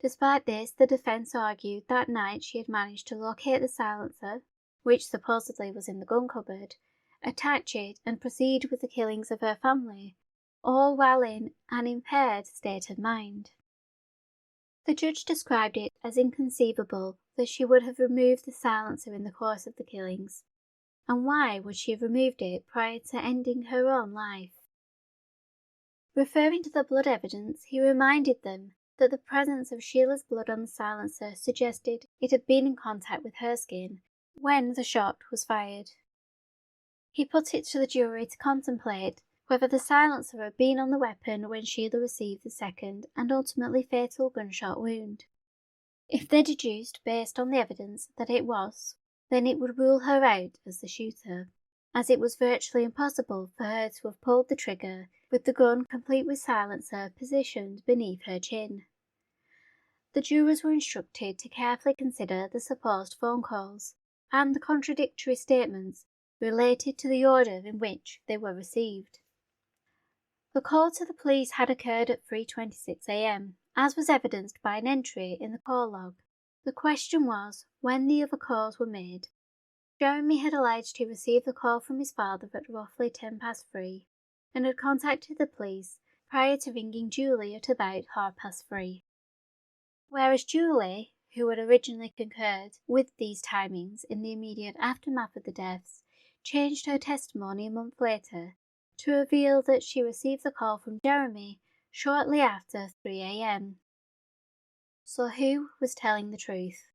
Despite this, the defence argued that night she had managed to locate the silencer, which supposedly was in the gun cupboard, attach it and proceed with the killings of her family, all while in an impaired state of mind. The judge described it as inconceivable that she would have removed the silencer in the course of the killings, and why would she have removed it prior to ending her own life? Referring to the blood evidence, he reminded them that the presence of Sheila's blood on the silencer suggested it had been in contact with her skin when the shot was fired. He put it to the jury to contemplate whether the silencer had been on the weapon when Sheila received the second and ultimately fatal gunshot wound. If they deduced, based on the evidence, that it was, then it would rule her out as the shooter, as it was virtually impossible for her to have pulled the trigger with the gun complete with silencer positioned beneath her chin. The jurors were instructed to carefully consider the supposed phone calls and the contradictory statements related to the order in which they were received. The call to the police had occurred at 3:26 a.m, as was evidenced by an entry in the call log. The question was when the other calls were made. Jeremy had alleged he received the call from his father at roughly 3:10 and had contacted the police prior to ringing Julie at about 3:30. Whereas Julie, who had originally concurred with these timings in the immediate aftermath of the deaths, changed her testimony a month later to reveal that she received the call from Jeremy shortly after 3 a.m. So who was telling the truth?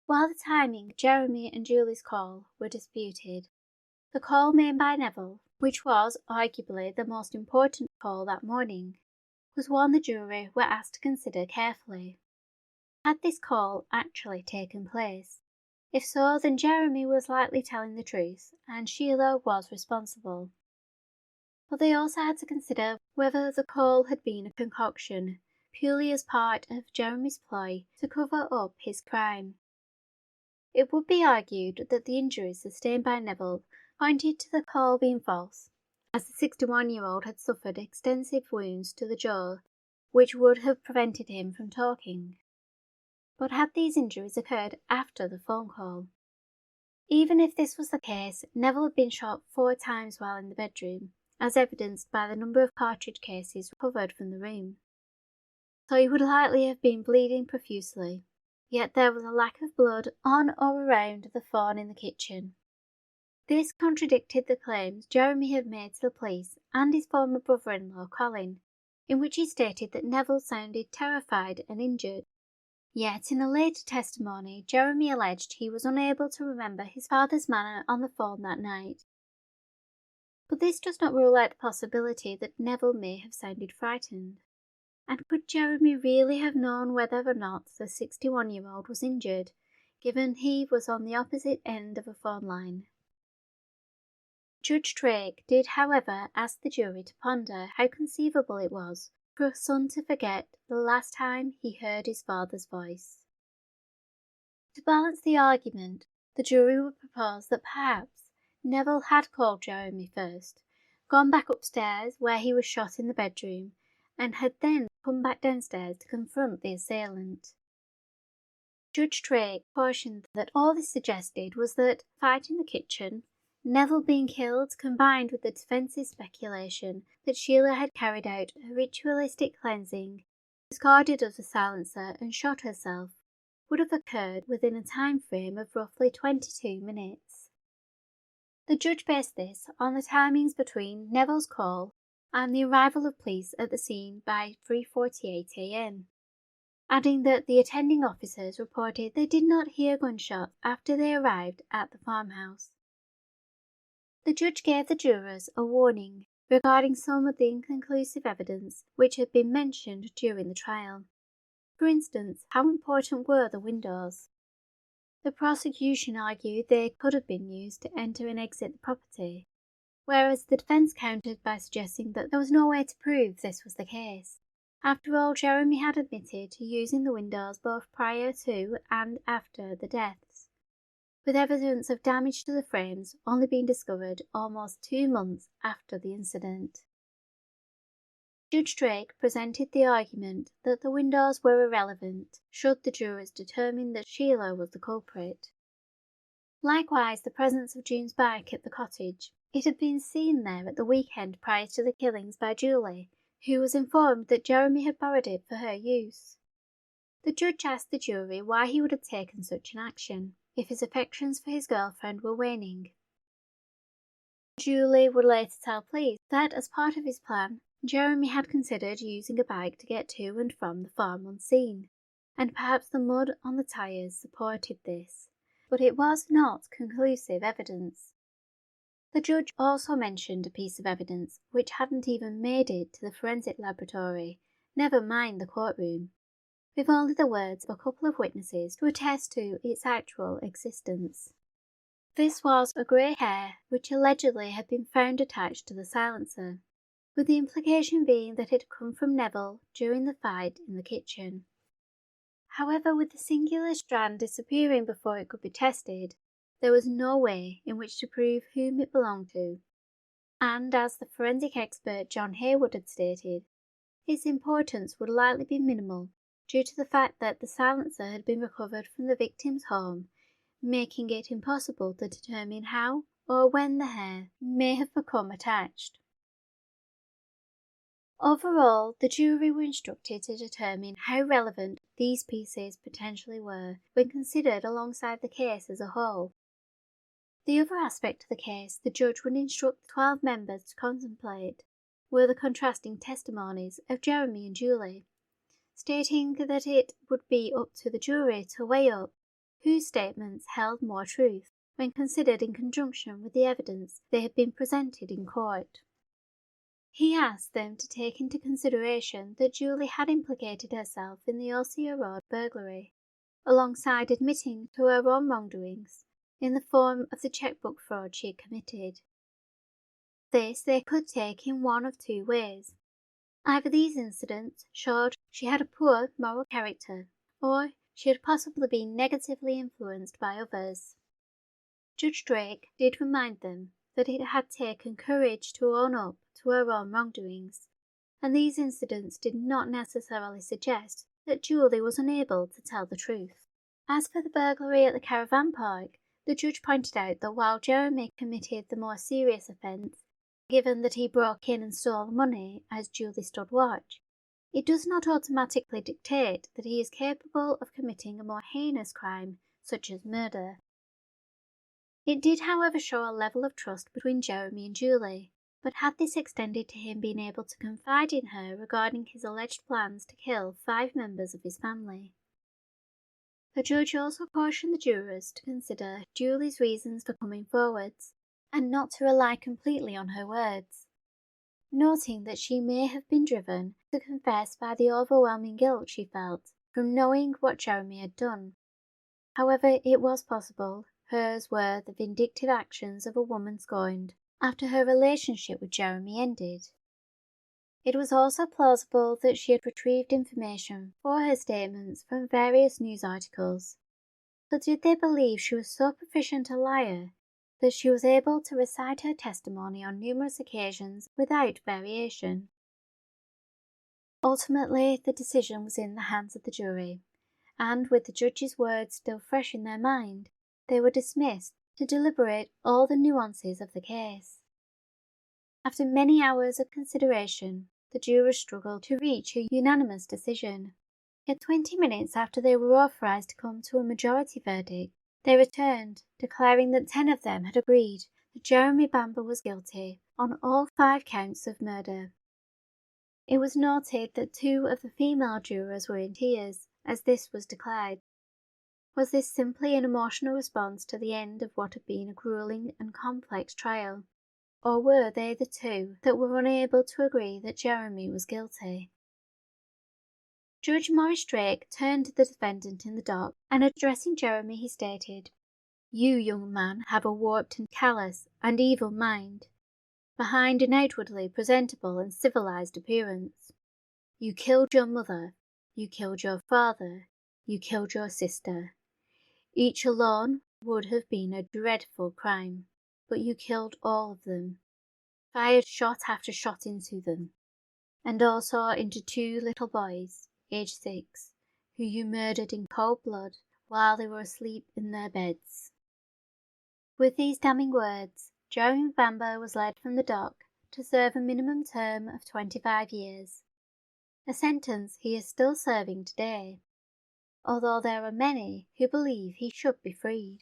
While the timing of Jeremy and Julie's call were disputed, the call made by Neville, which was arguably the most important call that morning, was one the jury were asked to consider carefully. Had this call actually taken place? If so, then Jeremy was likely telling the truth, and Sheila was responsible. But they also had to consider whether the call had been a concoction, purely as part of Jeremy's ploy to cover up his crime. It would be argued that the injuries sustained by Neville pointed to the call being false, as the 61-year-old had suffered extensive wounds to the jaw, which would have prevented him from talking. But had these injuries occurred after the phone call? Even if this was the case, Neville had been shot 4 times while in the bedroom, as evidenced by the number of cartridge cases recovered from the room. So he would likely have been bleeding profusely, yet there was a lack of blood on or around the phone in the kitchen. This contradicted the claims Jeremy had made to the police and his former brother-in-law Colin, in which he stated that Neville sounded terrified and injured. Yet in a later testimony, Jeremy alleged he was unable to remember his father's manner on the phone that night. But this does not rule out the possibility that Neville may have sounded frightened. And could Jeremy really have known whether or not the 61-year-old was injured, given he was on the opposite end of a phone line? Judge Drake did, however, ask the jury to ponder how conceivable it was for a son to forget the last time he heard his father's voice. To balance the argument, the jury would propose that perhaps Neville had called Jeremy first, gone back upstairs where he was shot in the bedroom, and had then come back downstairs to confront the assailant. Judge Drake cautioned that all this suggested was that fight in the kitchen, Neville being killed, combined with the defence's speculation that Sheila had carried out a ritualistic cleansing, discarded of the silencer and shot herself, would have occurred within a time frame of roughly 22 minutes. The judge based this on the timings between Neville's call and the arrival of police at the scene by 3:48 a.m, adding that the attending officers reported they did not hear gunshots after they arrived at the farmhouse. The judge gave the jurors a warning regarding some of the inconclusive evidence which had been mentioned during the trial. For instance, how important were the windows? The prosecution argued they could have been used to enter and exit the property, whereas the defence countered by suggesting that there was no way to prove this was the case. After all, Jeremy had admitted to using the windows both prior to and after the deaths, with evidence of damage to the frames only being discovered almost 2 months after the incident. Judge Drake presented the argument that the windows were irrelevant should the jurors determine that Sheila was the culprit. Likewise, the presence of June's bike at the cottage. It had been seen there at the weekend prior to the killings by Julie, who was informed that Jeremy had borrowed it for her use. The judge asked the jury why he would have taken such an action, if his affections for his girlfriend were waning. Julie would later tell police that as part of his plan, Jeremy had considered using a bike to get to and from the farm unseen, and perhaps the mud on the tyres supported this, but it was not conclusive evidence. The judge also mentioned a piece of evidence which hadn't even made it to the forensic laboratory, never mind the courtroom, with only the words of a couple of witnesses to attest to its actual existence. This was a grey hair which allegedly had been found attached to the silencer, with the implication being that it had come from Neville during the fight in the kitchen. However, with the singular strand disappearing before it could be tested, there was no way in which to prove whom it belonged to, and as the forensic expert John Hayward had stated, its importance would likely be minimal due to the fact that the silencer had been recovered from the victim's home, making it impossible to determine how or when the hair may have become attached. Overall, the jury were instructed to determine how relevant these pieces potentially were when considered alongside the case as a whole. The other aspect of the case the judge would instruct 12 members to contemplate were the contrasting testimonies of Jeremy and Julie, stating that it would be up to the jury to weigh up whose statements held more truth when considered in conjunction with the evidence they had been presented in court. He asked them to take into consideration that Julie had implicated herself in the Osea Road burglary, alongside admitting to her own wrongdoings in the form of the checkbook fraud she had committed. This they could take in one of two ways. Either these incidents showed she had a poor moral character, or she had possibly been negatively influenced by others. Judge Drake did remind them that it had taken courage to own up to her own wrongdoings, and these incidents did not necessarily suggest that Julie was unable to tell the truth. As for the burglary at the caravan park, the judge pointed out that while Jeremy committed the more serious offence, given that he broke in and stole money as Julie stood watch, it does not automatically dictate that he is capable of committing a more heinous crime, such as murder. It did, however, show a level of trust between Jeremy and Julie, but had this extended to him being able to confide in her regarding his alleged plans to kill 5 members of his family. The judge also cautioned the jurors to consider Julie's reasons for coming forwards, and not to rely completely on her words, noting that she may have been driven to confess by the overwhelming guilt she felt from knowing what Jeremy had done. However, it was possible hers were the vindictive actions of a woman scorned after her relationship with Jeremy ended. It was also plausible that she had retrieved information for her statements from various news articles. But did they believe she was so proficient a liar that she was able to recite her testimony on numerous occasions without variation? Ultimately, the decision was in the hands of the jury, and with the judge's words still fresh in their mind, they were dismissed to deliberate all the nuances of the case. After many hours of consideration, the jurors struggled to reach a unanimous decision. Yet 20 minutes after they were authorised to come to a majority verdict, they returned, declaring that 10 of them had agreed that Jeremy Bamber was guilty on all 5 counts of murder. It was noted that 2 of the female jurors were in tears as this was declared. Was this simply an emotional response to the end of what had been a gruelling and complex trial, or were they the 2 that were unable to agree that Jeremy was guilty? Judge Maurice Drake turned to the defendant in the dock, and addressing Jeremy he stated, "You, young man, have a warped and callous and evil mind, behind an outwardly presentable and civilized appearance. You killed your mother, you killed your father, you killed your sister. Each alone would have been a dreadful crime, but you killed all of them, fired shot after shot into them, and also into 2 little boys, aged 6, who you murdered in cold blood while they were asleep in their beds." With these damning words, Jeremy Bamber was led from the dock to serve a minimum term of 25 years, a sentence he is still serving today, although there are many who believe he should be freed.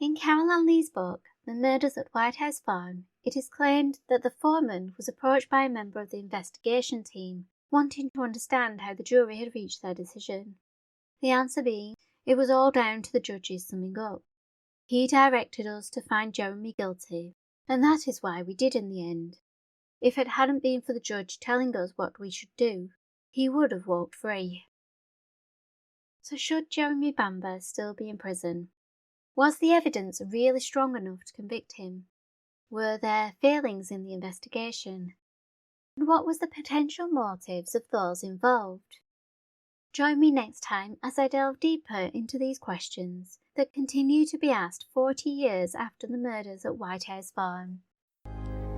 In Caroline Lee's book, The Murders at White House Farm, it is claimed that the foreman was approached by a member of the investigation team wanting to understand how the jury had reached their decision. The answer being, it was all down to the judge's summing up. He directed us to find Jeremy guilty, and that is why we did in the end. If it hadn't been for the judge telling us what we should do, he would have walked free. So should Jeremy Bamber still be in prison? Was the evidence really strong enough to convict him? Were there failings in the investigation? And what was the potential motives of those involved? Join me next time as I delve deeper into these questions that continue to be asked 40 years after the murders at White House Farm.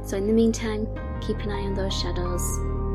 So in the meantime, keep an eye on those shadows.